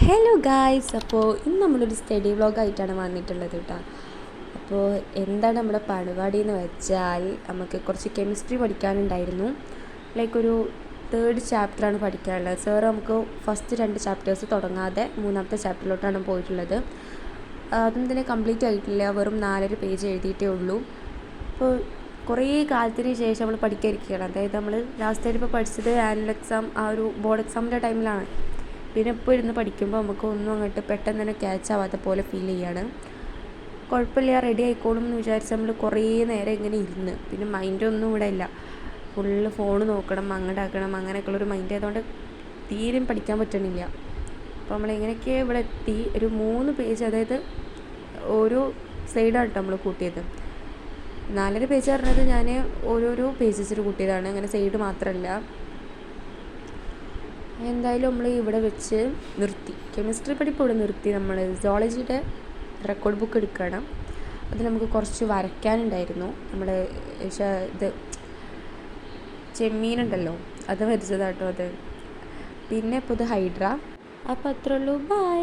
Hello guys, അപ്പോൾ ഇന്ന് നമ്മളൊരു സ്റ്റഡി വ്ളോഗായിട്ടാണ് വന്നിട്ടുള്ളത് കേട്ടോ. അപ്പോൾ എന്താണ് നമ്മുടെ പരിപാടി എന്ന് വെച്ചാൽ നമുക്ക് കുറച്ച് കെമിസ്ട്രി പഠിക്കാനുണ്ടായിരുന്നു. ഒരു തേർഡ് ചാപ്റ്ററാണ് പഠിക്കാനുള്ളത്. സാറ് നമുക്ക് ഫസ്റ്റ് 2 ചാപ്റ്റേഴ്സ് തുടങ്ങാതെ 3ാമത്തെ ചാപ്റ്ററിലോട്ടാണ് പോയിട്ടുള്ളത്. അതും തന്നെ കംപ്ലീറ്റ് ആയിട്ടില്ല, വെറും 4.5 പേജ് എഴുതിയിട്ടേ ഉള്ളൂ. അപ്പോൾ കുറേ കാലത്തിന് ശേഷം നമ്മൾ പഠിക്കാതിരിക്കുകയാണ്. അതായത് നമ്മൾ ലാസ്റ്റായിട്ട് ഇപ്പോൾ പഠിച്ചത് ആനുവൽ എക്സാം, ആ ഒരു ബോർഡ് എക്സാമിൻ്റെ ടൈമിലാണ്. പിന്നെ ഇപ്പോൾ ഇരുന്ന് പഠിക്കുമ്പോൾ നമുക്ക് ഒന്നും അങ്ങോട്ട് പെട്ടെന്ന് തന്നെ ക്യാച്ച് ആവാത്ത പോലെ ഫീൽ ചെയ്യാണ്. കുഴപ്പമില്ല, റെഡി ആയിക്കോളും എന്ന് വിചാരിച്ച് നമ്മൾ കുറേ നേരം ഇങ്ങനെ ഇരുന്ന്, പിന്നെ മൈൻഡൊന്നും ഇവിടെ ഇല്ല. ഫുള്ള് ഫോൺ നോക്കണം, അങ്ങോട്ടാക്കണം, അങ്ങനെയൊക്കെയുള്ളൊരു മൈൻഡ് ആയതുകൊണ്ട് തീരെയും പഠിക്കാൻ പറ്റണില്ല. അപ്പോൾ നമ്മളെങ്ങനെയൊക്കെ ഇവിടെ എത്തി. ഒരു 3 പേജ്, അതായത് ഓരോ സൈഡാണ് കേട്ടോ നമ്മൾ കൂട്ടിയത്. 4.5 പേജ് പറഞ്ഞത് ഞാൻ ഓരോരോ പേജസിൽ കൂട്ടിയതാണ്, അങ്ങനെ സൈഡ് മാത്രമല്ല. എന്തായാലും നമ്മൾ ഇവിടെ വെച്ച് നിർത്തി. കെമിസ്ട്രി പഠിപ്പ് ഇവിടെ നിർത്തി. നമ്മൾ സുവോളജിയുടെ റെക്കോർഡ് ബുക്ക് എടുക്കണം. അത് നമുക്ക് കുറച്ച് വരയ്ക്കാനുണ്ടായിരുന്നു. നമ്മുടെ ഇത് ചെമ്മീനുണ്ടല്ലോ, അത് വരച്ചതാട്ടോ അത്. പിന്നെ ഇപ്പോൾ ഇത് ഹൈഡ്ര. അപ്പോൾ അത്രേ ഉള്ളൂ, ബൈ.